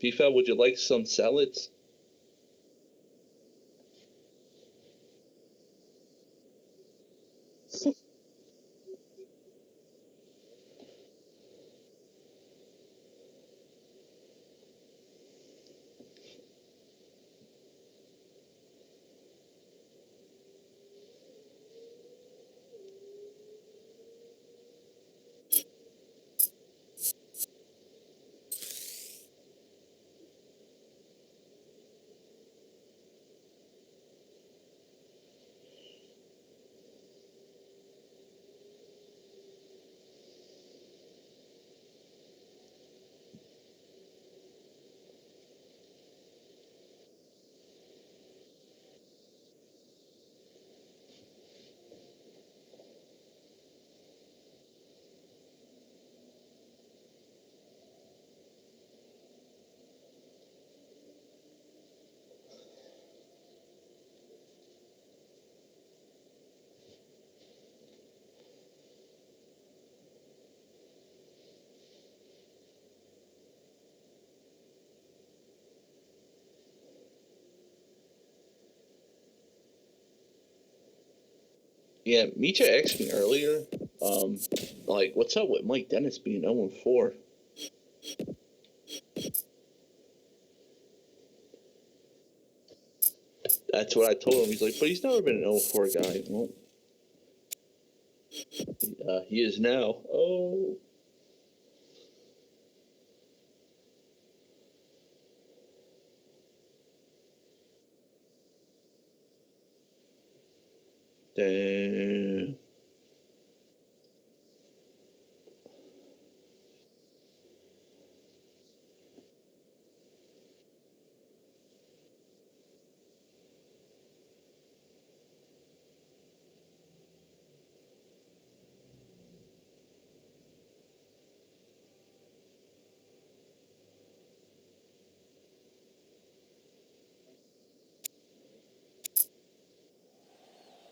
FIFA, would you like some salads? Yeah, Misha asked me earlier, like, what's up with Mike Dennis being 0-4? That's what I told him. He's like, but he's never been an 0-4 guy. Well, he is now. Oh. Damn.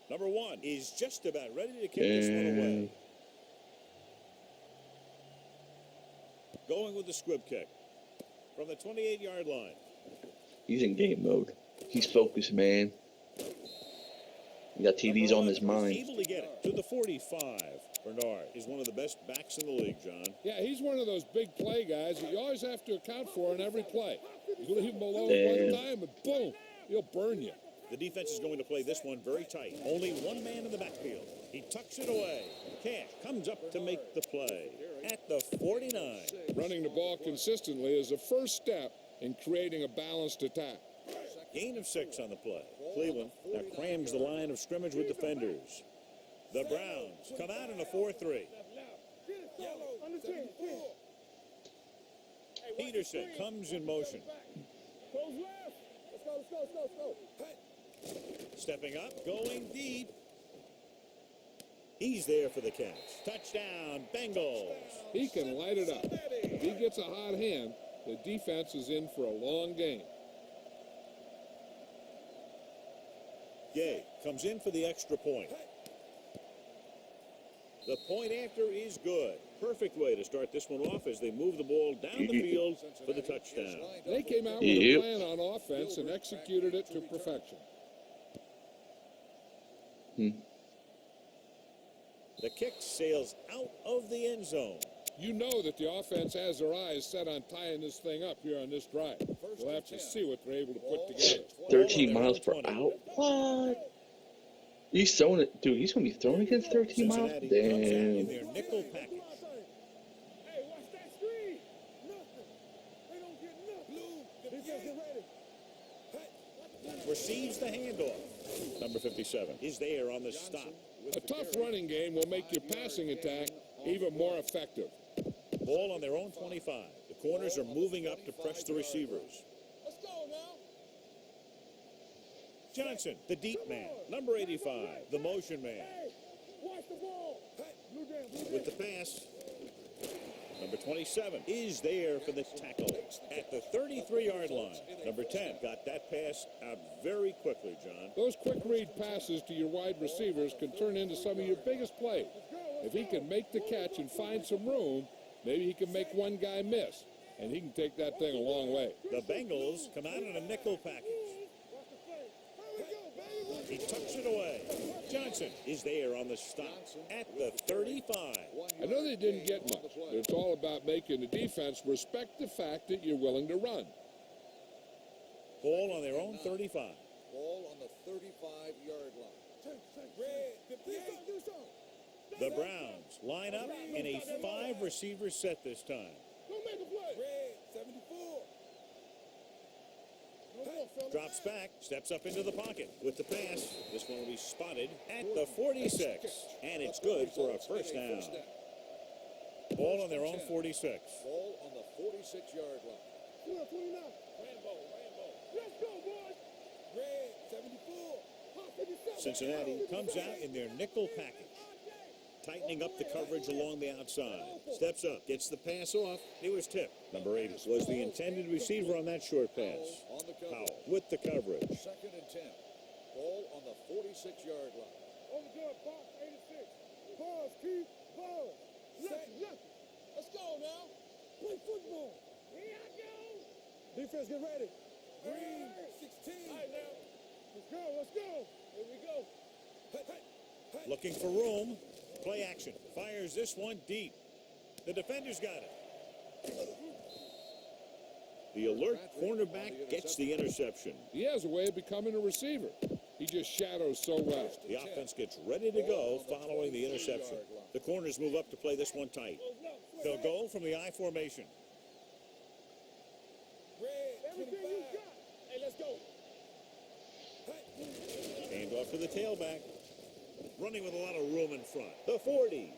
Number one is just about ready to kick this one away. Going with the squib kick from the 28-yard line. He's in game mode. He's focused, man. He got TDs on his mind. Able to get it to the 45. Bernard is one of the best backs in the league, John. Yeah, he's one of those big play guys that you always have to account for in every play. You leave him alone one time and boom, he'll burn you. The defense is going to play this one very tight. Only one man in the backfield. He tucks it away. Cash comes up to make the play at the 49. Running the ball consistently is the first step in creating a balanced attack. Gain of 6 on the play. Cleveland now crams the line of scrimmage with defenders. The Browns come out in a 4-3. Peterson comes in motion. Stepping up, going deep. He's there for the catch. Touchdown, Bengals. He can light it up. If he gets a hot hand, the defense is in for a long game. Gay comes in for the extra point. The point after is good. Perfect way to start this one off as they move the ball down the field for the touchdown. They came out with a plan on offense and executed it to perfection. The kick sails out of the end zone. You know that the offense has their eyes set on tying this thing up here on this drive. We'll have to see what they're able to put together. 13 miles per hour? What? He's throwing it. Dude, he's going to be throwing against 13 miles? Damn. In their nickel package. Receives the handoff. Number 57 is there on the stop. A tough running game will make your passing attack even more effective. Ball on their own 25. The corners are moving up to press the receivers. Let's go now. Johnson, the deep man. Number 85, the motion man. Watch the ball. With the pass. Number 27 is there for the tackle at the 33-yard line. Number 10 got that pass out very quickly, John. Those quick read passes to your wide receivers can turn into some of your biggest plays. If he can make the catch and find some room, maybe he can make one guy miss. and he can take that thing a long way. The Bengals come out in a nickel package. He tucks it away. Johnson is there on the stop at the 35. I know they didn't get much, but it's all about making the defense respect the fact that you're willing to run. Ball on their own 35. Ball on the 35-yard line. The Browns line up in a 5-receiver set this time. Don't make a play. Red 74. Drops back, steps up into the pocket with the pass. This one will be spotted at the 46, and it's good for a first down. Ball on their own 46. Ball on the 46-yard line. 29. Rambo. Let's go, boys. Red 74. Cincinnati comes out in their nickel package, tightening up the coverage along the outside. Steps up, gets the pass off. It was tipped. Number 80 was the intended receiver on that short pass. Powell with the coverage. 2nd and 10. Ball on the 46-yard line. Over to it, box 86. Pause, keep, ball. Let's go now. Play football. Here I go. Defense, get ready. Green 16. All right, now. Let's go. Here we go. Hey. Looking for room. Play action. Fires this one deep. The defender's got it. The alert cornerback gets the interception. He has a way of becoming a receiver. He just shadows so well. The offense gets ready to go following the interception. The corners move up to play this one tight. They'll go from the I formation. Everything you got. Hey, let's go. Hand off to the tailback. Running with a lot of room in front. The 40.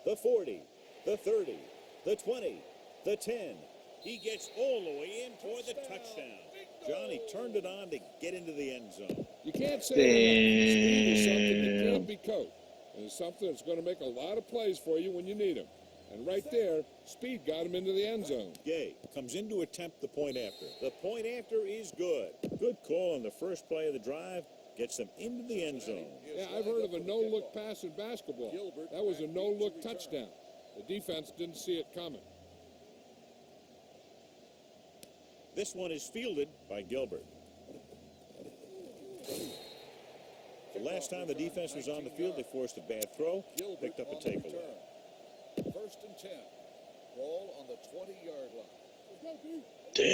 The 40. The 30. The 20. The 10. He gets all the way in toward the touchdown. Johnny turned it on to get into the end zone. You can't say speed is something that can't be coached. And it's something that's going to make a lot of plays for you when you need them. And right there, speed got him into the end zone. Gay comes in to attempt the point after. The point after is good. Good call on the first play of the drive. Gets them into the end zone. Yeah, I've heard of a no-look pass in basketball. That was a no-look touchdown. The defense didn't see it coming. This one is fielded by Gilbert. The last time the defense was on the field, they forced a bad throw, picked up a takeaway. 1st and 10. Ball on the 20-yard line. Damn.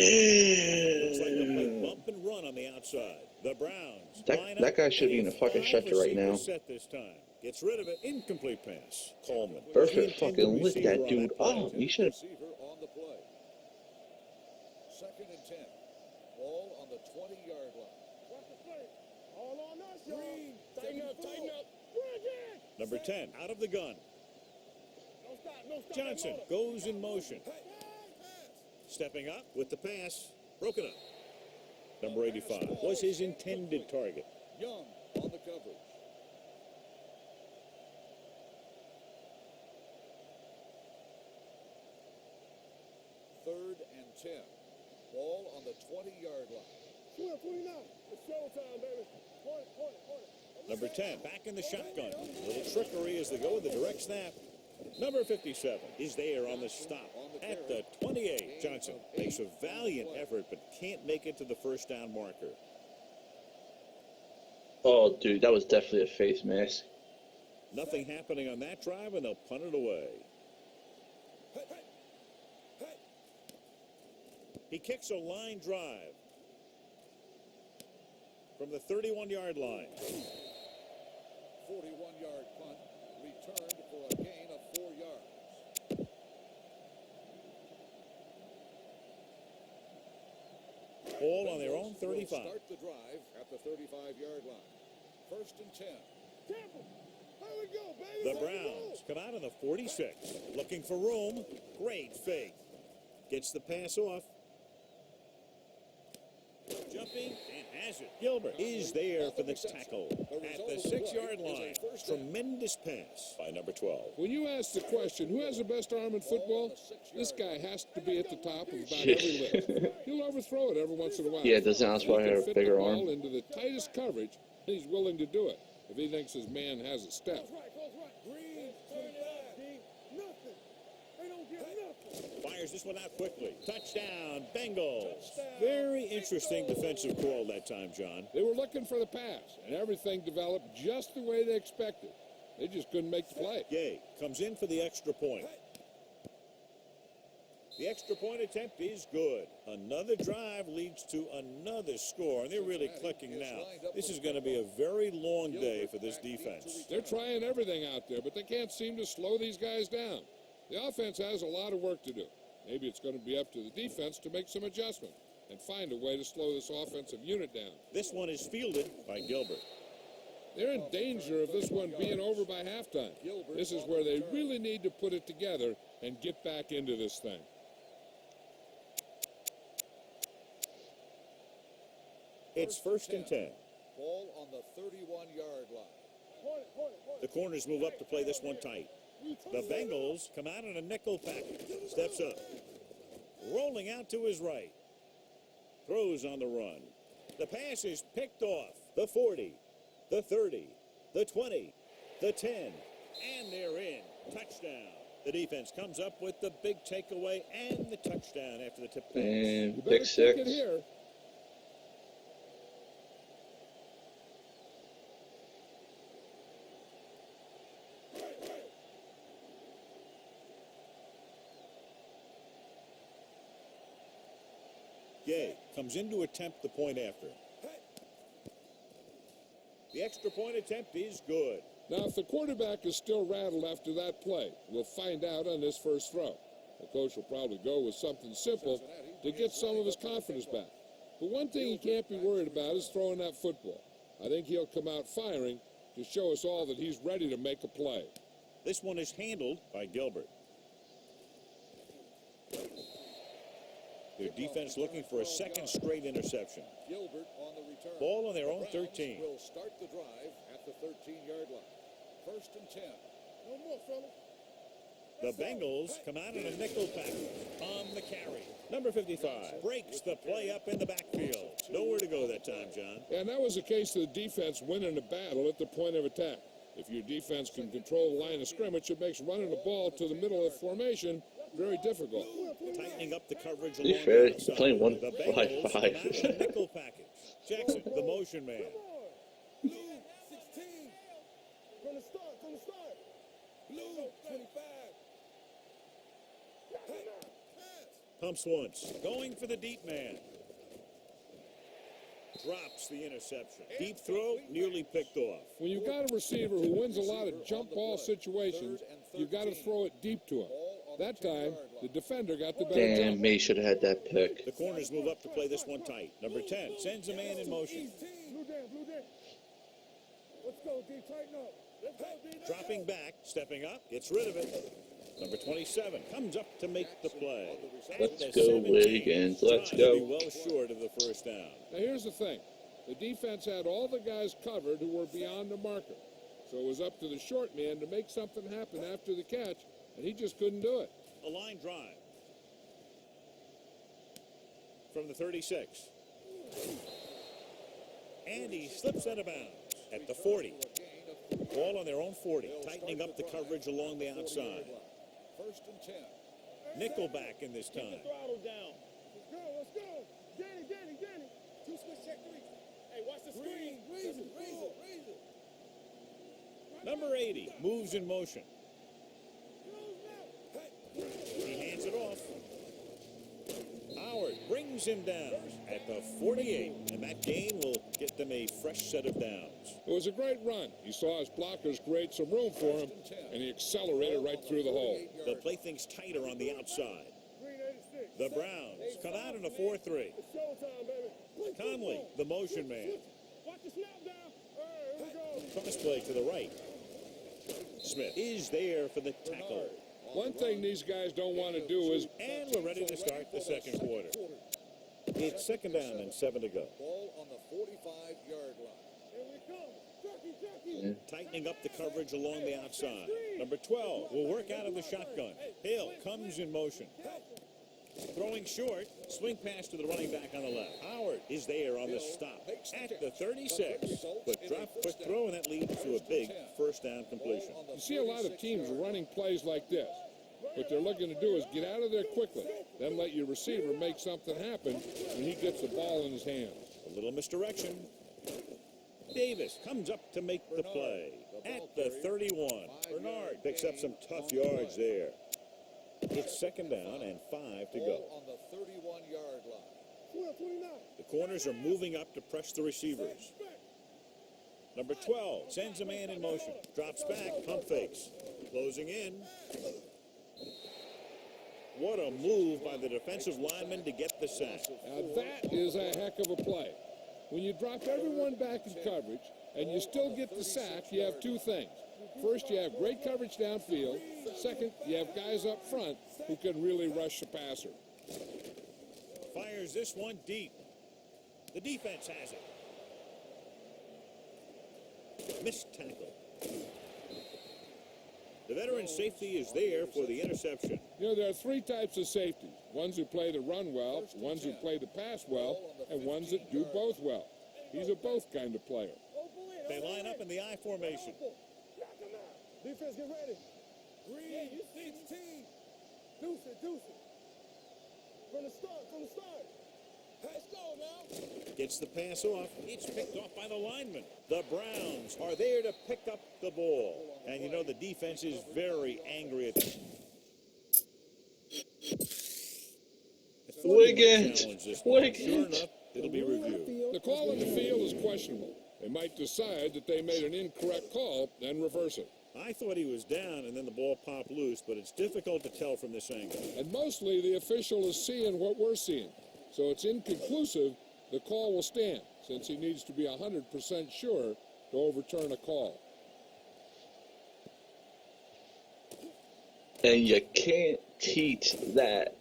Looks like they play bump and run on the outside. The Browns. That guy should be in a fucking stretcher right now. Set this time. Gets rid of it. Incomplete pass. Coleman. Perfect fucking lit that dude up. He should have. Receiver on the play. 2nd and 10. Ball on the 20-yard line. All on us, Green. Tighten up. Number 10 out of the gun. No stop. Johnson goes in motion. Stepping up with the pass. Broken up. Number 85 was his intended target. Young on the coverage. Third and 10. Ball on the 20-yard line. 29. It's showtime, baby. Point. Number 10 back in the shotgun. A little trickery as they go with the direct snap. Number 57 is there on the stop at the 28. Johnson makes a valiant effort but can't make it to the first down marker. Oh, dude, that was definitely a face mask. Nothing happening on that drive, and they'll punt it away. He kicks a line drive from the 31-yard line. 41-yard punt returned for a gain of 4 yards. Ball on their own 35. Start the drive at the 35-yard line. 1st and 10. Here we go, baby. The Browns come out of the 46. Looking for room. Great fake. Gets the pass off. Jumping and has it. Gilbert is there for the tackle at the 6-yard line. Tremendous pass by number 12. When you ask the question, who has the best arm in football, this guy has to be at the top of about every list. He'll overthrow it every once in a while. Yeah, it doesn't ask why I have a bigger arm. Into the tightest coverage, and he's willing to do it if he thinks his man has a step. Green, turn it out. Nothing. They don't get nothing. Fires this one out quickly. Touchdown, Bengals. Very interesting defensive call that time, John. They were looking for the pass, and everything developed just the way they expected. They just couldn't make the play. Gay comes in for the extra point. The extra point attempt is good. Another drive leads to another score, and they're really clicking now. This is going to be a very long day for this defense. They're trying everything out there, but they can't seem to slow these guys down. The offense has a lot of work to do. Maybe it's going to be up to the defense to make some adjustment and find a way to slow this offensive unit down. This one is fielded by Gilbert. They're in danger of this one being over by halftime. This is where they really need to put it together and get back into this thing. It's 1st and 10. Ball on the 31-yard line. The corners move up to play this one tight. The Bengals come out in a nickel package. Steps up. Rolling out to his right. Throws on the run. The pass is picked off. The 40, the 30, the 20, the 10, and they're in. Touchdown. The defense comes up with the big takeaway and the touchdown after the tip pass. And You pick better kick it six. here. Gay comes in to attempt the point after. The extra point attempt is good. Now, if the quarterback is still rattled after that play, we'll find out on this first throw. The coach will probably go with something simple to get some of his confidence back. But one thing he can't be worried about is throwing that football. I think he'll come out firing to show us all that he's ready to make a play. This one is handled by Gilbert. Their defense looking for a second straight interception. Gilbert on the return. Ball on their own The Browns 13. will start the drive at the 13-yard line. 1st and 10. No more, fellas. The Bengals come out in a nickel package on the carry. Number 55 breaks the play up in the backfield. Nowhere to go that time, John. And that was a case of the defense winning a battle at the point of attack. If your defense can control the line of scrimmage, it makes running the ball to the middle of the formation very difficult. Tightening up the coverage Be along fair, the outside. playing The Bengals 1-5-5. come out in a nickel package. Jackson, the motion man. Blue, 16. From the start. Blue, 25. Pumps once. Going for the deep man. Drops the interception. Deep throw, nearly picked off. When you've got a receiver who wins a lot of jump ball situations, you've got to throw it deep to him. That time, the defender got the better Damn, jump. May should have had that pick. The corners move up to play this one tight. Number 10 sends a man in motion. Blue down. Let's go, D. Tighten up. Let's go, D. Dropping back, stepping up, gets rid of it. Number 27 comes up to make the play. At Let's the go, 17. Wiggins. Let's Trying to be go. well short of the first down. Now, here's the thing. The defense had all the guys covered who were beyond the marker. So it was up to the short man to make something happen after the catch, and he just couldn't do it. A line drive from the 36. And he slips out of bounds at the 40. Ball on their own 40, tightening up the coverage along the outside. 1st and 10. Nickelback in this time. Throttle down. Let's go. Danny. 2 switch check 3. Hey, watch the screen. Raise it. Number 80 moves in motion. He hands it off. Howard brings him down at the 48, and that gain will get them a fresh set of downs. It was a great run. He saw his blockers create some room for him, and he accelerated right through the hole. They'll play things tighter on the outside. The Browns come out in a 4-3. Conley, the motion man. Watch the snap down. Here we go. Cross play to the right. Smith is there for the tackle. One thing these guys don't want to do is, And we're ready to start the second quarter. It's 2nd down and 7 to go. Ball on the 45-yard line. Here we come. Tightening up the coverage along the outside. Number 12 will work out of the shotgun. Hill comes in motion. Throwing short, swing pass to the running back on the left. Howard is there on the stop at the 36. But drop, quick throw, and that leads to a big first down completion. you see a lot of teams running plays like this. What they're looking to do is get out of there quickly, then let your receiver make something happen when he gets the ball in his hands. A little misdirection. Davis comes up to make the play at the 31. Bernard picks up some tough yards there. It's second down and 5 to go. On the 31-yard line. The corners are moving up to press the receivers. Number 12 sends a man in motion. Drops back, pump fakes. Closing in. What a move by the defensive lineman to get the sack. Now that is a heck of a play. When you drop everyone back in coverage and you still get the sack, you have two things. First, you have great coverage downfield. Second, you have guys up front who can really rush the passer. Fires this one deep. The defense has it. Missed tackle. The veteran safety is there for the interception. You know, there are three types of safeties. Ones who play the run well, ones who play the pass well, and ones that do both well. He's a both kind of player. They line up in the I formation. Defense, get ready. Green, 16. Deuce it. From the start. Let's go now. Gets the pass off. It's picked off by the lineman. The Browns are there to pick up the ball. And you know the defense is very angry at them. Wiggins. Sure enough, it'll be reviewed. The call on the field is questionable. They might decide that they made an incorrect call and reverse it. I thought he was down and then the ball popped loose, but it's difficult to tell from this angle. And mostly the official is seeing what we're seeing. So it's inconclusive. The call will stand since he needs to be 100% sure to overturn a call. And you can't teach that.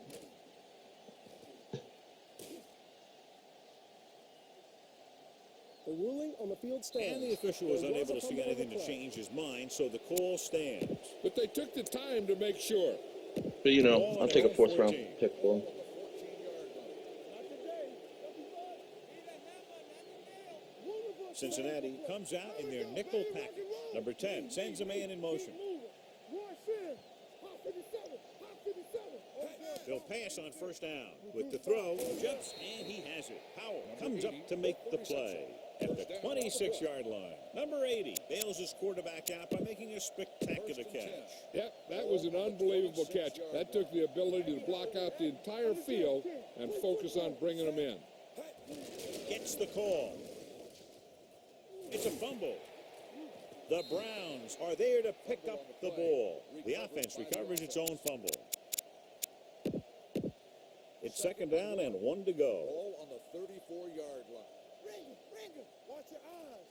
The ruling on the field stands. And the official was unable to see anything to change his mind, so the call stands. But they took the time to make sure. But you know, I'll take a fourth round pick for him. Cincinnati comes out in their nickel package. Number 10 sends a man in motion. They'll pass on first down. With the throw, jumps, and he has it. Powell comes up to make the play at the 26-yard line. Number 80 bails his quarterback out by making a spectacular catch. Yep, that was an unbelievable catch. That took the ability to block out the entire field and focus on bringing them in. Gets the call. It's a fumble. The Browns are there to pick up the ball. The offense recovers its own fumble. It's second down and 1 to go. Ball on the 34-yard line. Ringer, watch your eyes.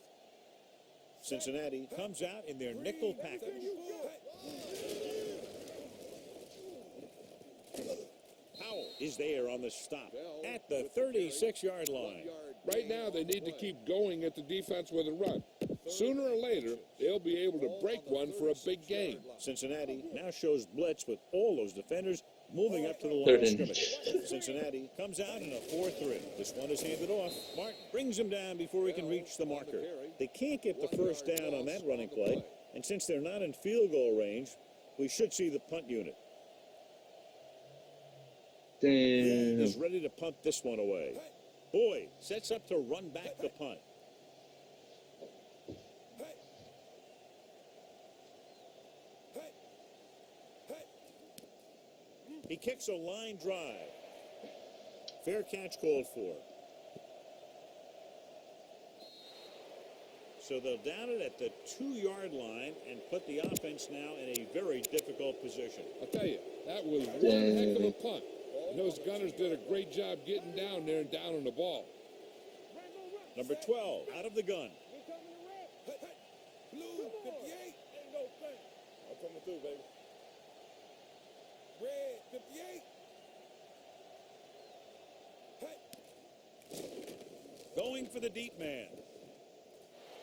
Cincinnati comes out in their nickel package. Powell is there on the stop at the 36-yard line. Right now, they need to keep going at the defense with a run. Sooner or later, they'll be able to break one for a big game. Cincinnati now shows blitz with all those defenders moving up to the line of scrimmage. Cincinnati comes out in a 4-3. This one is handed off. Martin brings him down before he can reach the marker. They can't get the first down on that running play, and since they're not in field goal range, we should see the punt unit. Damn. Is ready to punt this one away. Boyd sets up to run back the punt. He kicks a line drive. Fair catch called for. So they'll down it at the 2-yard line and put the offense now in a very difficult position. I'll tell you, that was one heck of a punt. And those gunners did a great job getting down there and down on the ball. Number 12 out of the gun. Blue, 58. I'm coming through, baby. Red, 58. Going for the deep man.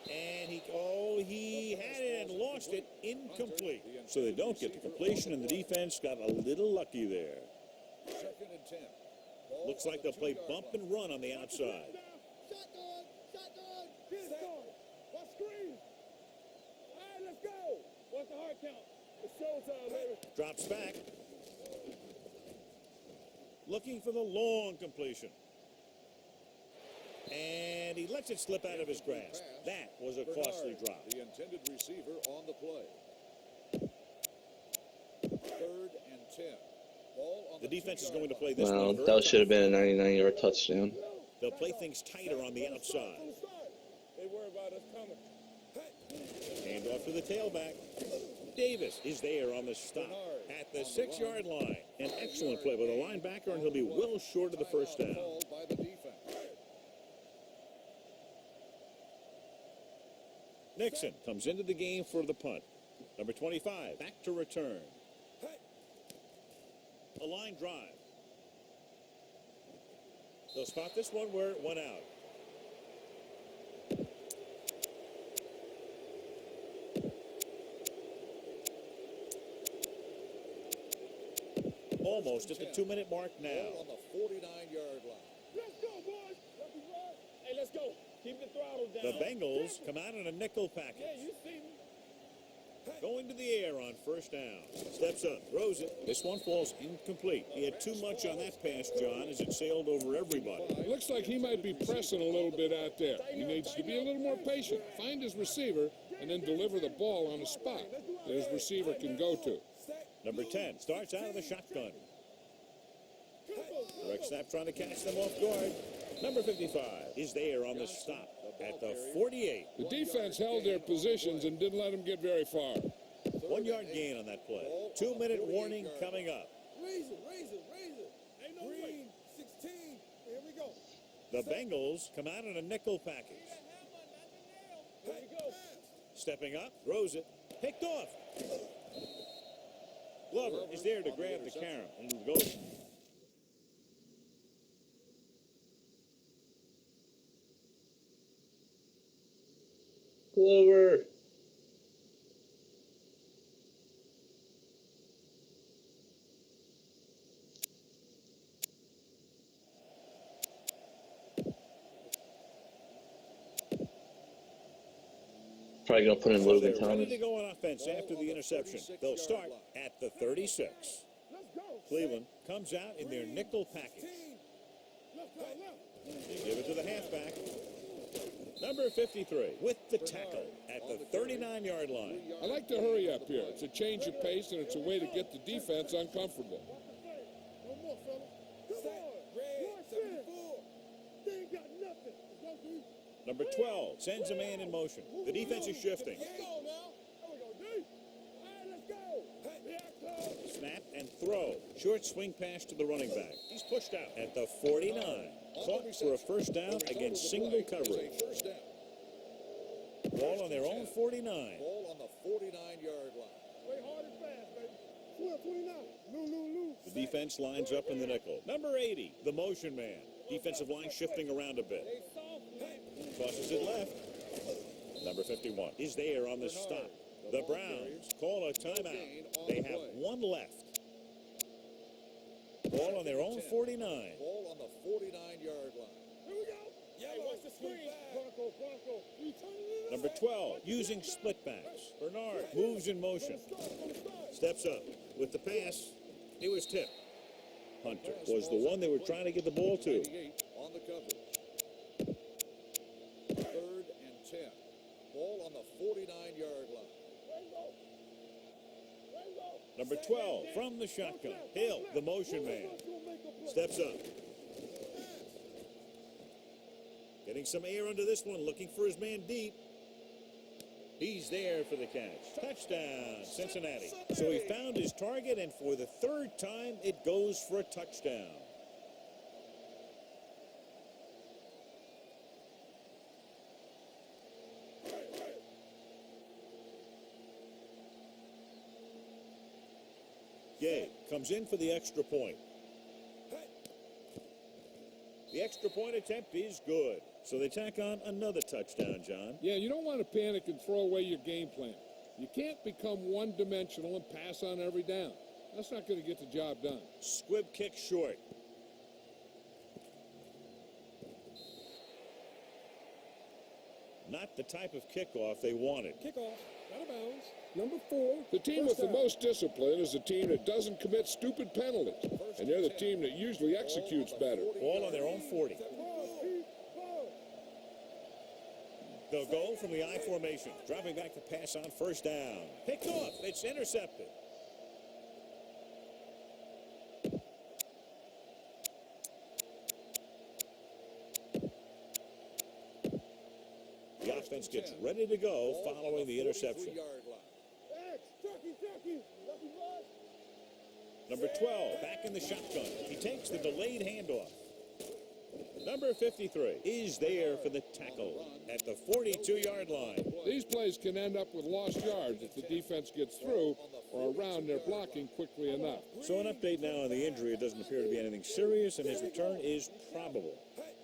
And he had it and lost it, incomplete. So they don't get the completion, and the defense got a little lucky there. Second and 10. Looks like they'll play bump and run on the outside. Shotgun. Watch screen. All right, let's go. What's the hard count? It's showtime, baby. Drops back. looking for the long completion. And he lets it slip out of his grasp. That was a costly drop. The intended receiver on the play. 3rd and 10. Ball on The defense is going to play this Wow, one very that should have tough. been a 99-yard touchdown. They'll play things tighter on the outside. They worry about us coming. Hand off to the tailback. Davis is there on the stop at the 6-yard line. An excellent play with a linebacker, and he'll be well short of the first down. Called by the defense. Nixon comes into the game for the punt. Number 25 back to return. A line drive. They'll spot this one where it went out. Almost at the 2-minute mark now. Ball on the 49-yard line. Let's go, boys. Hey, let's go. Keep the throttle down. The Bengals come out in a nickel package. Yeah, you see me. Going to the air on first down. Steps up, throws it. This one falls incomplete. He had too much on that pass, John, as it sailed over everybody. Looks like he might be pressing a little bit out there. He needs to be a little more patient. Find his receiver and then deliver the ball on a spot that his receiver can go to. Number 10 starts out of the shotgun. Direct snap trying to catch them off guard. Number 55 is there on the stop at the 48. The defense held their positions and didn't let him get very far. 1-yard gain on that play. 2-minute warning coming up. Raise it. Ain't no way. 16. Here we go. The Bengals come out in a nickel package. Here we go. Stepping up, throws it, picked off. Glover is there to grab the carom and go. Glover. Probably gonna put in Logan They're ready Thomas. to go on offense after the interception. They'll start at the 36. Let's go. Cleveland comes out in their nickel package. They give it to the halfback. Number 53 with the tackle at the 39-yard line. I like to hurry up here. It's a change of pace, and it's a way to get the defense uncomfortable. No more, fella. Come on. Red 74. They ain't got nothing. Let's go, D. Number 12 sends a man in motion. The defense is shifting. Let's go now. There we go, D. All right, let's go. Hey, Snap and throw. Short swing pass to the running back. He's pushed out at the 49. Caught for a first down against single coverage. First down. Ball on their own 49. Ball on the 49-yard line. Play hard and fast, baby. 29. Lou. The defense lines up in the nickel. Number 80, the motion man. Defensive line shifting around a bit. Tosses it left. Number 51 is there on the stop. The Browns call a timeout. They have one left. Ball on their own 49. Ball on the 49-yard line. Here we go. Hey, watch the screen. Bronco. Number 12 using split backs. Bernard moves in motion. Steps up with the pass. It was tipped. Hunter was the one they were trying to get the ball to. 98 on the coverage. 3rd and 10. Ball on the 49-yard line. Number 12 from the shotgun. Hill, the motion man. Steps up. Getting some air under this one, looking for his man deep. He's there for the catch. Touchdown, Cincinnati. So he found his target, and for the 3rd time, it goes for a touchdown. Gay comes in for the extra point. The extra point attempt is good. So they tack on another touchdown, John. Yeah, you don't want to panic and throw away your game plan. You can't become one-dimensional and pass on every down. That's not going to get the job done. Squib kick short. Not the type of kickoff they wanted. Kickoff. Out of bounds. Number 4. The team with the most discipline is the team that doesn't commit stupid penalties, and they're the team that usually executes better. Ball on their own 40. They'll go from the I formation, dropping back to pass on first down. Picked off. It's intercepted. The offense gets ready to go following the interception. Number 12, back in the shotgun. He takes the delayed handoff. Number 53 is there for the tackle at the 42-yard line. These plays can end up with lost yards if the defense gets through or around their blocking quickly enough. So an update now on the injury. It doesn't appear to be anything serious, and his return is probable.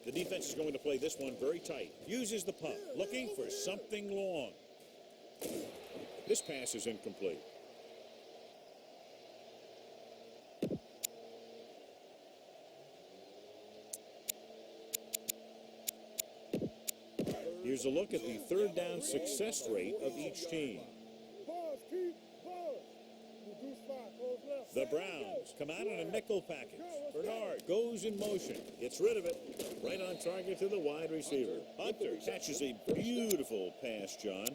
The defense is going to play this one very tight. Uses the pump, looking for something long. This pass is incomplete. Here's a look at the third down success rate of each team. The Browns come out in a nickel package. Bernard goes in motion, gets rid of it, right on target to the wide receiver. Hunter catches a beautiful pass, John,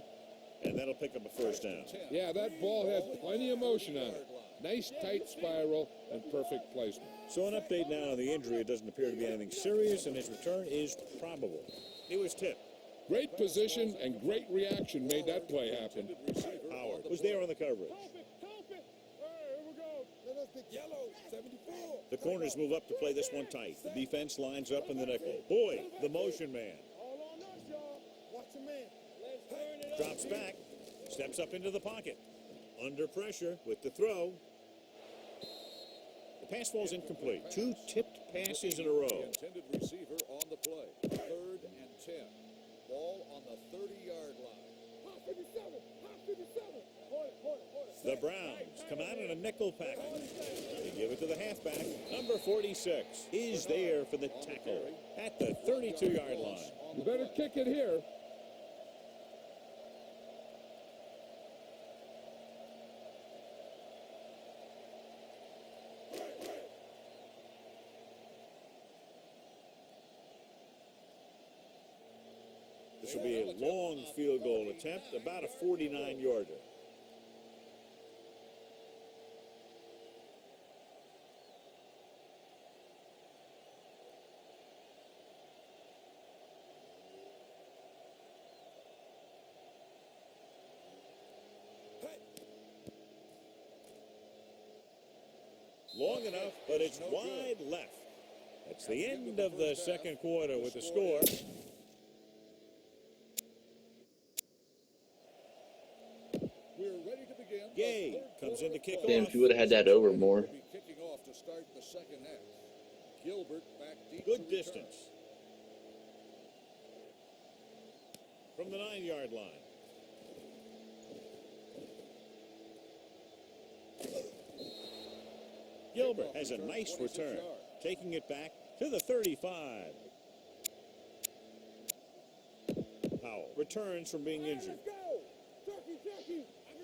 and that'll pick up a first down. Yeah, that ball had plenty of motion on it. Nice tight spiral and perfect placement. So an update now on the injury. It doesn't appear to be anything serious, and his return is probable. He was tipped. Great position and great reaction made that play happen. Howard was there on the coverage. The corners move up to play this one tight. The defense lines up in the nickel. Boyd, the motion man. Drops back, steps up into the pocket. Under pressure with the throw. The pass falls incomplete. Two tipped passes in a row. Intended receiver on the play. 3rd and 10. Ball on the 30-yard line. The Browns come out in a nickel package. They give it to the halfback. Number 46 is there for the tackle at the 32-yard line. You better kick it here. This will be a long field goal attempt, about a 49-yarder. Long enough, but it's wide left. That's the end of the second quarter with the score. Gay comes in to kick Damn, off. if you would have had that over more. Kicking off to start the second half. Gilbert back deep. Good distance. From the 9-yard line. Gilbert has a nice return, taking it back to the 35. Powell returns from being injured.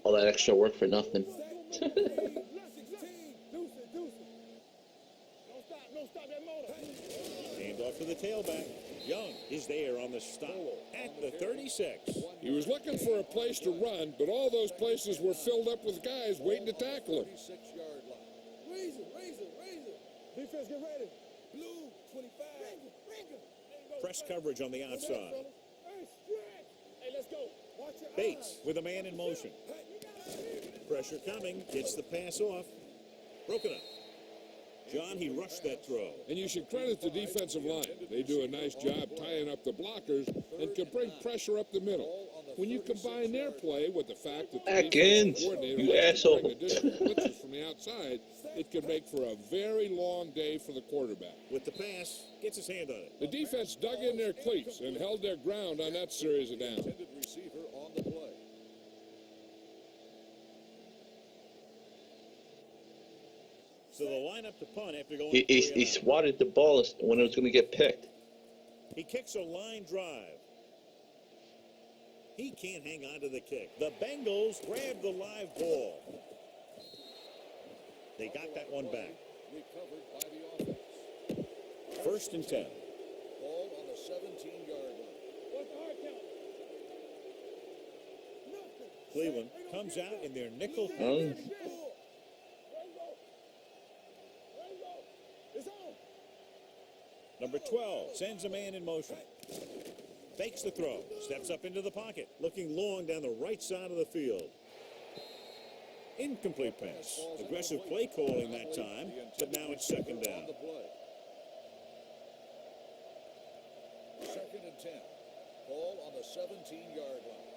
All that extra work for nothing. Hand off to the tailback. Young is there on the stop at the 36. He was looking for a place to run, but all those places were filled up with guys waiting to tackle him. 36-yard line. Raise it. Defense, get ready. Blue, 25. Press coverage on the outside. Hey, stretch. Hey, let's go. Watch your Bates with a man in motion. Pressure coming. Gets the pass off. Broken up. John, he rushed that throw. And you should credit the defensive line. They do a nice job tying up the blockers and can bring pressure up the middle. When you combine their play with the fact that the Back defensive in, coordinator you likes to asshole. bring additional blitzes from the outside, it could make for a very long day for the quarterback. With the pass, gets his hand on it. The defense dug in their cleats and held their ground on that series of downs. Intended receiver on the play. So the lineup to punt after going He swatted the ball when it was going to get picked. He kicks a line drive. He can't hang on to the kick. The Bengals grab the live ball. They got that one back. Recovered by the offense. 1st and 10. Ball on the 17-yard line. What's the hard count? Nothing. Cleveland comes out in their nickel. It's on. Number 12 sends a man in motion. Fakes the throw. Steps up into the pocket. Looking long down the right side of the field. Incomplete pass. Aggressive play calling that time, but now it's 2nd down. 2nd and 10. Ball on the 17-yard line.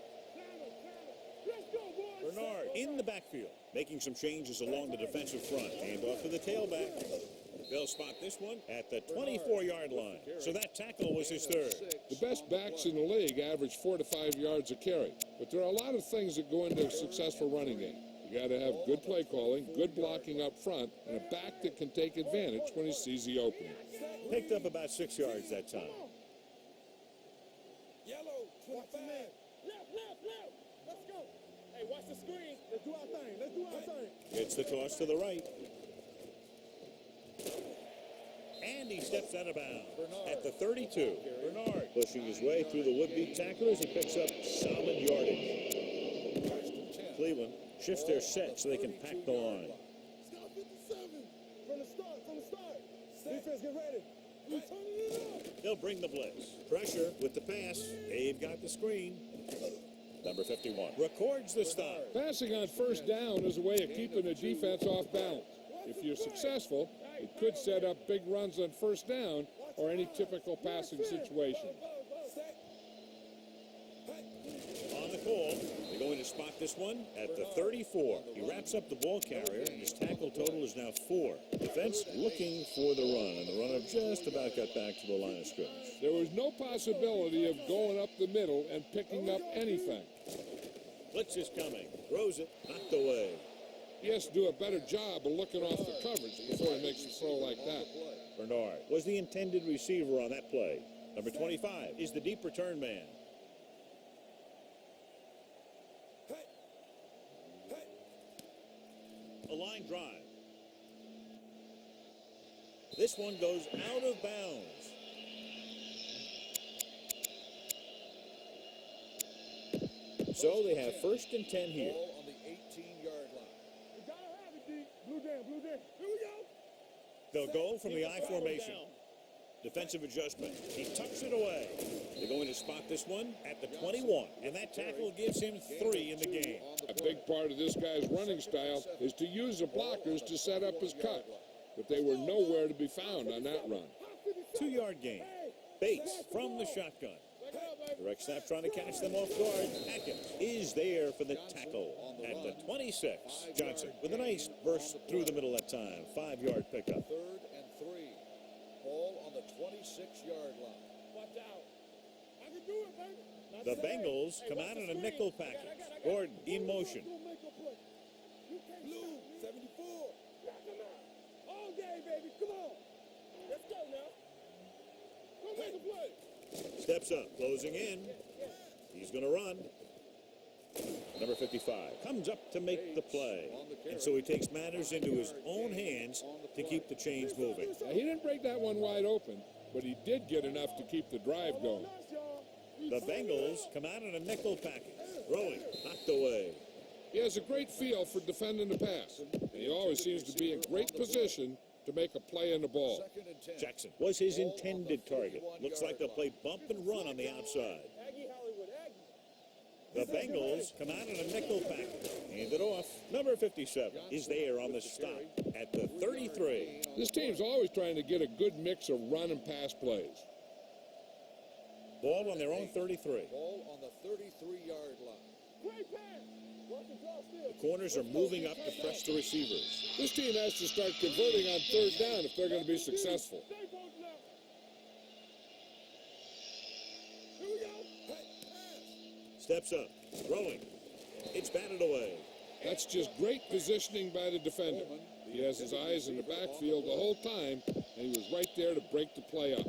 Let's go, boys. Bernard in the backfield, making some changes along the defensive front. Hand off to the tailback. They'll spot this one at the 24-yard line. So that tackle was his 3rd. The best backs in the league average 4 to 5 yards a carry. But there are a lot of things that go into a successful running game. You got to have good play calling, good blocking up front, and a back that can take advantage when he sees the opening. Picked up about 6 yards that time. Yellow, 25. Left. Let's go. Hey, watch the screen. Let's do our thing. Gets the toss to the right. And he steps out of bounds at the 32. Bernard pushing his way through the would-be tacklers. He picks up solid yardage. Cleveland shifts their set so they can pack the line. Stop 57. From the start. Defense, get ready. We turning it up. They'll bring the blitz. Pressure with the pass. They've got the screen. Number 51 records the stop. Passing on 1st down is a way of keeping the defense off balance. If you're successful, it could set up big runs on 1st down or any typical passing situation. On the call, they're going to spot this one at the 34. He wraps up the ball carrier, and his tackle total is now 4. Defense looking for the run, and the runner just about got back to the line of scrimmage. There was no possibility of going up the middle and picking up anything. Blitz is coming. Throws it. Knocked away. He has to do a better job of looking off the coverage before he makes a throw like that. Bernard was the intended receiver on that play. Number 25 is the deep return man. A line drive. This one goes out of bounds. So they have 1st and 10 here. Ball on the 18-yard line. You gotta have it, D. Blue down. Here we go. They'll go from the I formation. Defensive adjustment. He tucks it away. They're going to spot this one at the 21, and that tackle gives him 3 in the game. A big part of this guy's running style is to use the blockers to set up his cut, but they were nowhere to be found on that run. 2-yard gain. Bates from the shotgun. Direct snap trying to catch them off guard. Atkins is there for the tackle at the 26. Johnson with a nice burst through the middle that time. 5-yard pickup. 3rd and 3. Ball on the 26-yard line. Watch out. I can do it, baby. The Bengals come out in a nickel package. Gordon in motion. Blue, 74. All day, baby. Come on. Let's go now. Go make a play. Steps up, closing in. He's going to run. Number 55 comes up to make the play. And so he takes matters into his own hands to keep the chains moving. Now, he didn't break that one wide open, but he did get enough to keep the drive going. The Bengals come out in a nickel package. Throwing, knocked away. He has a great feel for defending the pass, and he always seems to be in great position to make a play in the ball. 2nd and 10. Jackson was his intended target. Looks like they'll play bump and run on the outside. Aggie Hollywood, Aggie. The Bengals come out in a nickel package. Hand it off. Number 57 is there on the stop at the 33. This team's always trying to get a good mix of run and pass plays. Ball on their own 33. Ball on the 33-yard line. Great pass. Watch the draw still. The corners are moving up to press the receivers. This team has to start converting on 3rd down if they're going to be successful. Stay posted up. Here we go. Steps up, throwing. It's batted away. That's just great positioning by the defender. He has his eyes in the backfield the whole time, and he was right there to break the play up.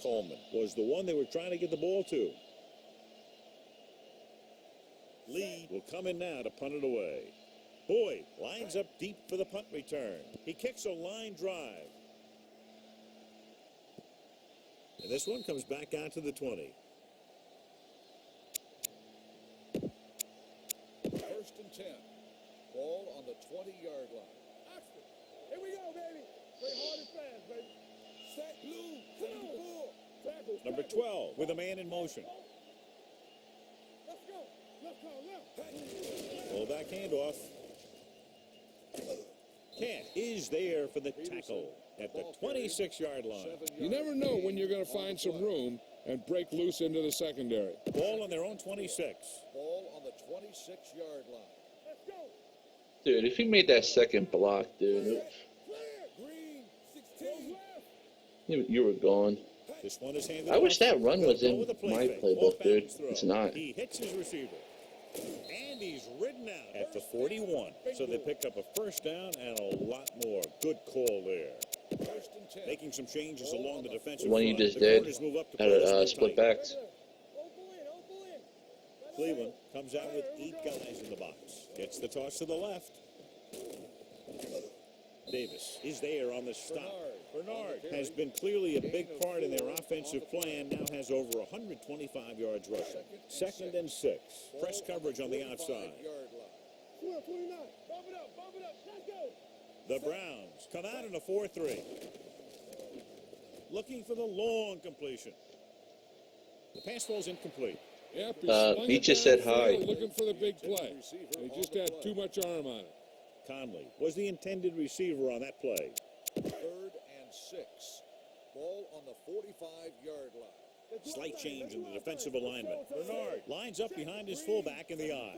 Coleman was the one they were trying to get the ball to. Lee will come in now to punt it away. Boyd lines up deep for the punt return. He kicks a line drive. And this one comes back out to the 20. First and 10. Ball on the 20-yard line. Oxford. Here we go, baby. Play hard and fast, baby. Set, blue, 74. Tackle, Number 12 with a man in motion. Let's go. Left call, left. Full back handoff. Kent is there for the tackle at the 26-yard line. You never know when you're going to find some room and break loose into the secondary. Ball on their own 26. Ball on the 26-yard line. Let's go. Dude, if he made that second block, dude, Clear. Green, 16. Left. you were gone. This one is handed I wish off. that run was in With a play my fake. playbook, dude. Off-balance throw. It's not. He hits his receiver. And he's ridden out at the 41. So they pick up a first down and a lot more. Good call there. First and 10. Making some changes along the defensive The one you front. just The did corners move up to at play this one split tight. backs. Open in. Cleveland comes out with 8 guys in the box. Gets the toss to the left. Davis is there on the stop. Bernard has been clearly a big part in their offensive plan. Now has over 125 yards rushing. Second and 6. Press coverage on the outside. 45-yard line. 12, 29. Bump it up. Let's go. The Browns come out in a 4-3. Looking for the long completion. The pass ball's incomplete. Yep, He just said hi. Looking for the big play. He just had too much arm on it. Conley was the intended receiver on that play. 3rd and 6. Ball on the 45-yard line. Slight change in the defensive alignment. Bernard lines up behind his fullback in the eye.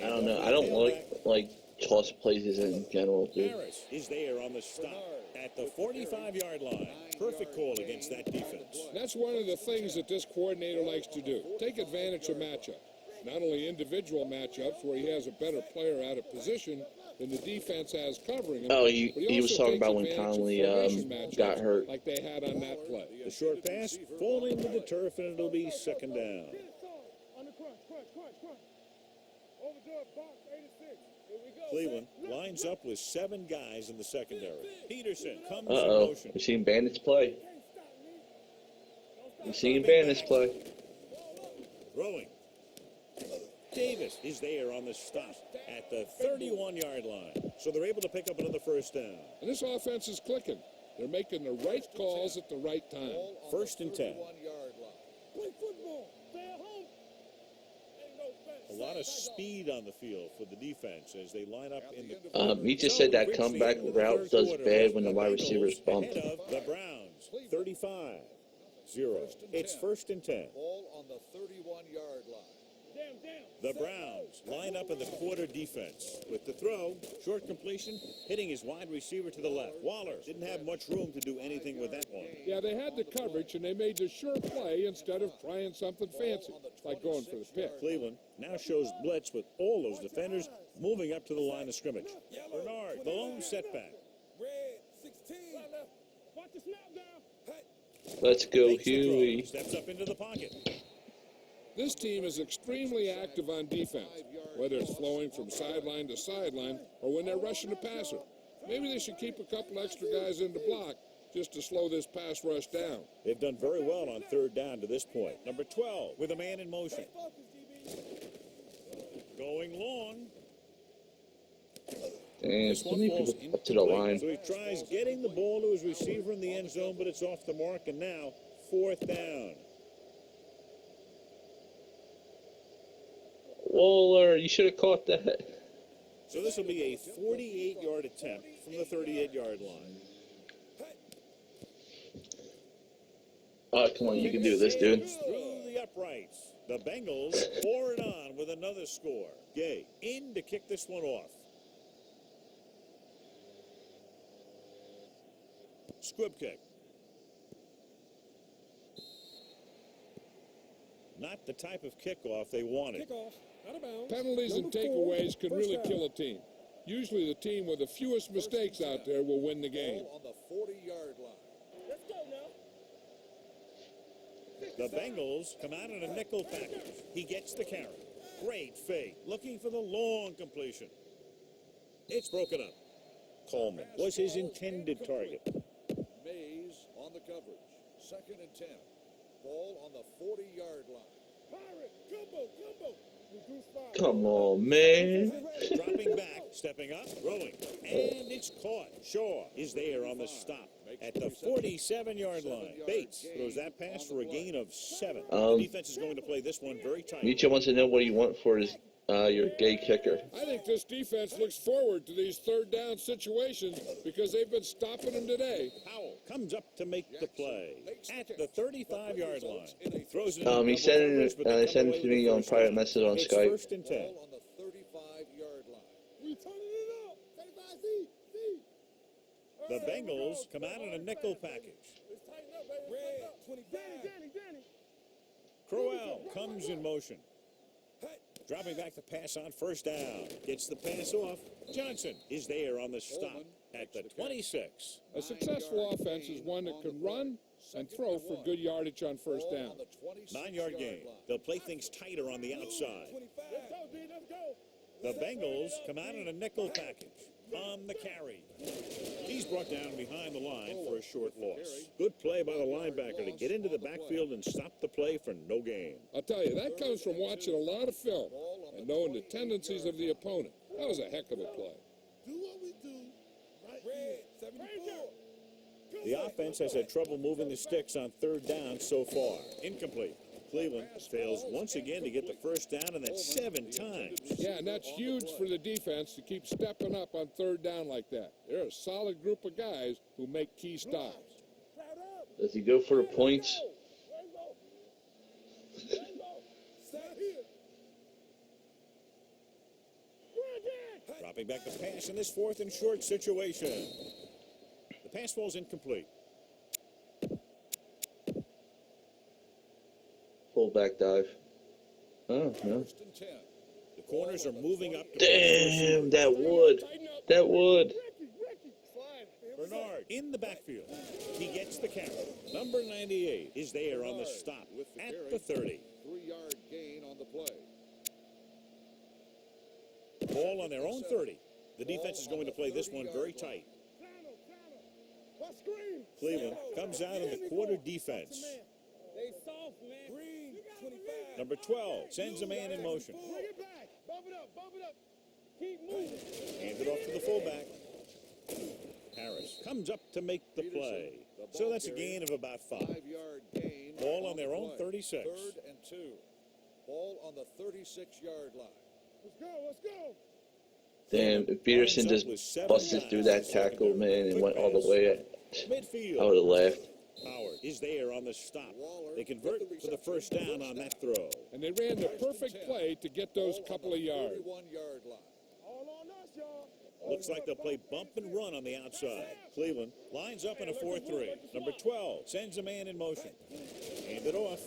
I don't know. I don't like toss plays in general, dude. Harris is there on the stop at the 45-yard line. Perfect call against that defense. That's one of the things that this coordinator likes to do. Take advantage of matchup. Not only individual matchups where he has a better player out of position than the defense has covering him. Oh, but he was also talking takes about when advantage of Conley formation matchups got hurt. like they had on that play. The short pass falling to the turf, and it'll be second down. Get it, son. On the crunch. Overdub box, 86. Here we go. Cleveland Set, left, lines left. up with 7 guys in the secondary. Peterson comes in Uh-oh. motion. We're seeing Bandits play. Can't stop me. Don't stop. We're seeing Bandits play. Throwing. Davis is there on the stop at the 31-yard line. So they're able to pick up another first down. And this offense is clicking. They're making the right calls at the right time. Ball on First the and 10. 31-yard line. Play football. Stay at home. Ain't no fence. A lot of speed on the field for the defense as they line up in the He just said that comeback route does bad when the wide receiver's bumped. Ahead of the Browns, 35-0. It's first and 10. Ball on the 31-yard line. Damn. The Browns line up in the quarter defense. With the throw, short completion, hitting his wide receiver to the left. Waller didn't have much room to do anything with that one. Yeah, they had the coverage, and they made the sure play instead of trying something fancy, like going for the pick. Cleveland now shows blitz with all those defenders moving up to the line of scrimmage. Bernard, the lone setback. Red, 16. Watch the snap down. Let's go, Makes the throw, Huey. steps up into the pocket. This team is extremely active on defense, whether it's flowing from sideline to sideline or when they're rushing the passer. Maybe they should keep a couple extra guys in the block just to slow this pass rush down. They've done very well on third down to this point. Number 12 with a man in motion. Going long. Damn, This so one many falls people up to the line. incomplete. So he tries getting the ball to his receiver in the end zone, but it's off the mark, and now fourth down. Waller, you should have caught that. So this will be a 48-yard attempt from the 38-yard line. Oh, come on, you can do this, dude. Through the uprights. The Bengals pour it on with another score. Gay in to kick this one off. Squib kick. Not the type of kickoff they wanted. Kickoff. Out of bounds. Penalties and Number 4, takeaways can first really down. kill a team. Usually the team with the fewest mistakes out there will win the game. Ball on the 40-yard line. Let's go now. The Bengals come out in a nickel package. He gets the carry. Great fake, looking for the long completion. It's broken up. Coleman was his intended target. Mays on the coverage. 2nd and 10. Ball on the 40-yard line. Pirate, gumbo. Reduce fire. Come on, man. Dropping back, stepping up, rolling. And it's caught. Shaw is there on the stop at the 47-yard line. Bates throws that pass for a gain of 7. The defense is going to play this one very tight. Nietzsche wants to know what you want for his your gay kicker. I think this defense looks forward to these third down situations because they've been stopping them today. Powell comes up to make the play at the 35-yard line. Throws it He sent it to me on private message on it's Skype. 1st and 10. Ball on the 35-yard line. We turning it up. 35 feet. The Bengals come out in a nickel package. Let's tighten up, baby. Red, 25. Danny. Crowell comes in motion. Dropping back the pass on 1st down. Gets the pass off. Johnson is there on the stop at the 26. A successful offense is one that can run and throw for good yardage on 1st down. 9-yard gain. They'll play things tighter on the outside. Let's go, D. Let's go. The Bengals come out in a nickel package on the carry. He's brought down behind the line for a short loss. Good play by the linebacker to get into the backfield and stop the play for no gain. I'll tell you, that comes from watching a lot of film and knowing the tendencies of the opponent. That was a heck of a play. Do what we do. Right. Red, 74. The offense has had trouble moving the sticks on 3rd down so far. Incomplete. Cleveland fails once again to get the 1st down, and that's 7 times. Yeah, and that's huge for the defense to keep stepping up on 3rd down like that. They're a solid group of guys who make key stops. Does he go for the points? Dropping back the pass in this 4th and short situation. The pass falls incomplete. Fullback dive. Oh, no. 1st and 10. The corners are moving up. Damn, that wood. That wood. Bernard in the backfield. He gets the carry. Number 98 is there on the stop at the 30. 3-yard gain on the play. Ball on their own 30. The defense is going to play this one very tight. Cleveland comes out in the quarter defense. They soft, man. Green, 25. Number 12 sends a man in motion. Bring it back. Bump it up. Keep moving. Hand it off to the fullback. Harris comes up to make the play. So that's a gain of about 5. 5-yard gain. Ball on their own play. 36. 3rd and 2. Ball on the 36-yard line. Let's go. Damn, if Peterson just busted through that tackle, man, and went all the way, I Midfield. would have laughed. Howard is there on the stop. They convert for the 1st down on that throw. And they ran the perfect play to get those couple of yards. 31-yard line. All on us, y'all. Looks like they'll play bump and run on the outside. Cleveland lines up in a 4-3. Number 12 sends a man in motion. Hand it off.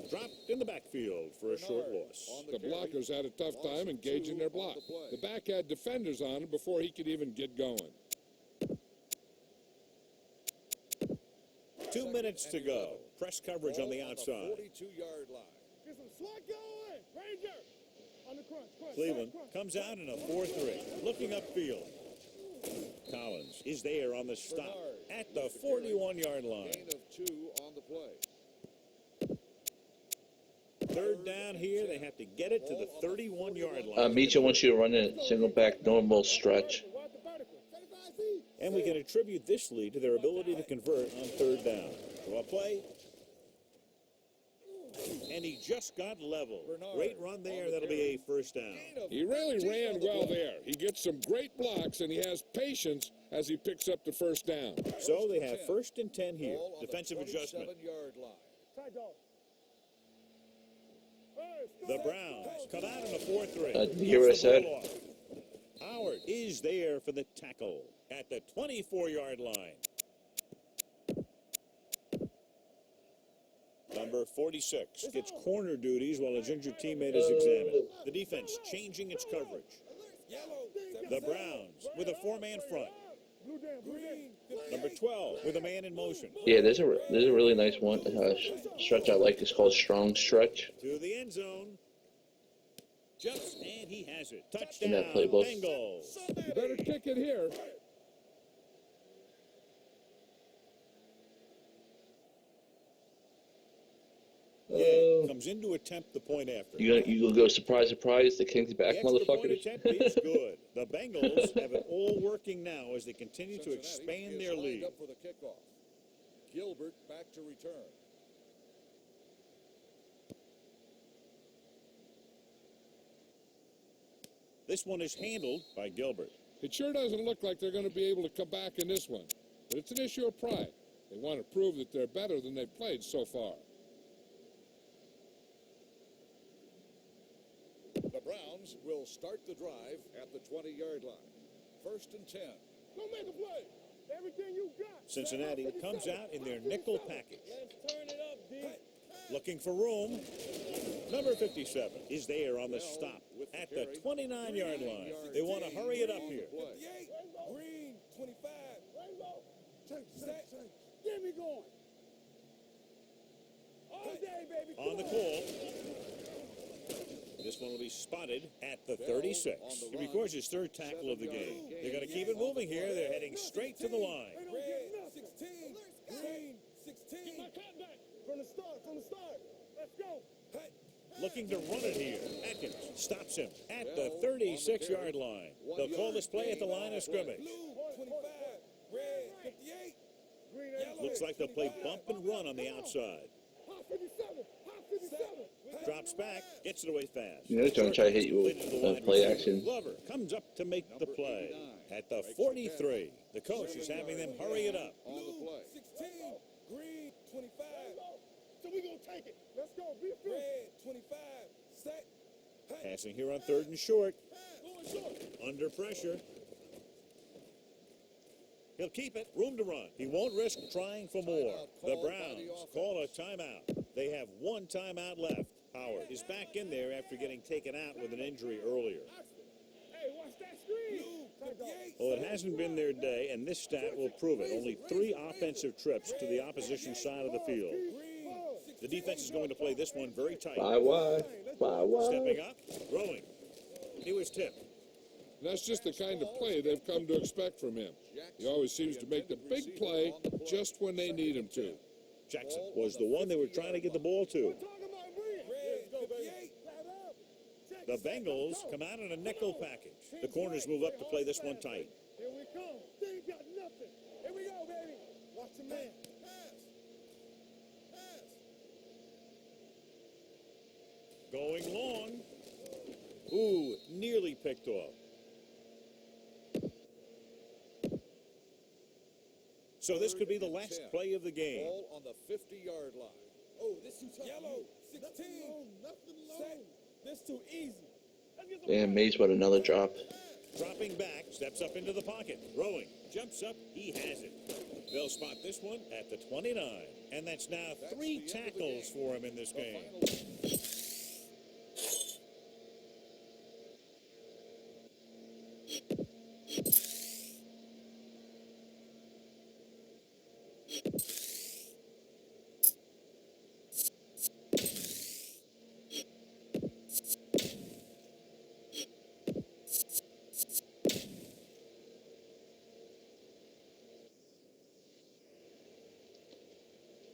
Dropped in the backfield for a short loss. The blockers had a tough time engaging their block. The back had defenders on him before he could even get going. 2 minutes to go. Press coverage on the outside. 42-yard line. Get some slack going. Ranger. On the crunch. Cleveland comes out in a 4-3. Looking upfield. Collins is there on the stop at the 41-yard line. Gain of 2 on the play. 3rd down here. They have to get it to the 31-yard line. Micho wants you to run a single back normal stretch. And we can attribute this lead to their ability to convert on 3rd down. Draw play. And he just got level. Great run there. That'll be a 1st down. He really ran well there. He gets some great blocks, and he has patience as he picks up the 1st down. So they have 1st and 10 here. Defensive adjustment. 27-yard line. The Browns come out in a 4-3. You hear what I said? Howard is there for the tackle at the 24-yard line. Number 46 gets corner duties while his injured teammate is examined. The defense changing its coverage. The Browns with a 4-man front. Number 12 with a man in motion. Yeah, there's a really nice one stretch I like. It's called strong stretch. To the end zone. Jumps, and he has it. In that Touchdown, playbook. Bengals. You better kick it here. Comes in to attempt the point after. You gonna go surprise, surprise? The Kings back, The extra point motherfuckers. attempt is good. The Bengals have it all working now as they continue to expand their lead. Up for the kickoff. Gilbert back to return. This one is handled by Gilbert. It sure doesn't look like they're going to be able to come back in this one. But it's an issue of pride. They want to prove that they're better than they've played so far. The Browns will start the drive at the 20-yard line. 1st and 10. Go make a play. Everything you got. Cincinnati comes out in their nickel package. Let's turn it up, D. Looking for room. Number 57 is there on the stop at the 29-yard line. They want to hurry it up here. 58. Green, 25. Rainbow. Set. Get me going. All day, baby. On the call. This one will be spotted at the 36. He records his third tackle of the game. They're going to keep it moving here. They're heading straight to the line. Red, 16. Green, 16. Get my cut back. From the start. Let's go. Looking to run it here. Atkins stops him at the 36-yard line. They'll call this play at the line of scrimmage. Blue, 25. Red, 58. Green, Looks like they'll play bump and run on the outside. Hot 57. Hot 57. Drops back, gets it away fast. You know, trying to hit you with play action. Glover comes up to make the play at the 43. The coach is having them hurry it up. On the play. 16. Green, 25. So we gonna take it. Let's go. Be free. Red, 25. Set. Passing here on 3rd and short. Going short. Under pressure. He'll keep it. Room to run. He won't risk trying for more. The Browns call a timeout. They have one timeout left. Howard is back in there after getting taken out with an injury earlier. Hey, watch that screen. Well, it hasn't been their day, and this stat will prove it. Only 3 offensive trips to the opposition side of the field. The defense is going to play this one very tight. Bye wide. Stepping up, throwing. He was tipped. That's just the kind of play they've come to expect from him. He always seems to make the big play just when they need him to. Jackson was the one they were trying to get the ball to. The Bengals come out in a nickel package. The corners move up to play this one tight. Here we come. They ain't got nothing. Here we go, baby. Watch the man. Going long. Ooh, nearly picked off. So this could be the last play of the game. Ball on the 50-yard line. Oh, this too tough. Yellow, 16. Nothing low. This too easy. Damn, Mace, what another drop. Dropping back, steps up into the pocket. Throwing, jumps up, he has it. They'll spot this one at the 29. And that's now 3 tackles for him in this game.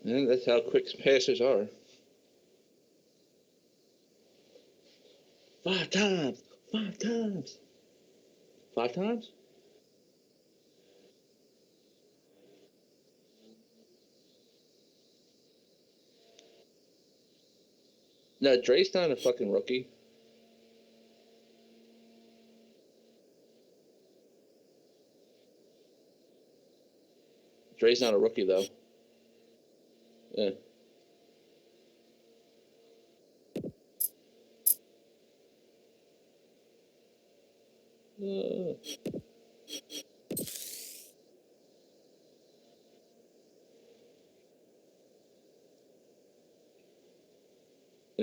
And that's how quick passers are. 5 times. 5 times. 5 times? No, Dre's not a fucking rookie. Dre's not a rookie, though. Yeah.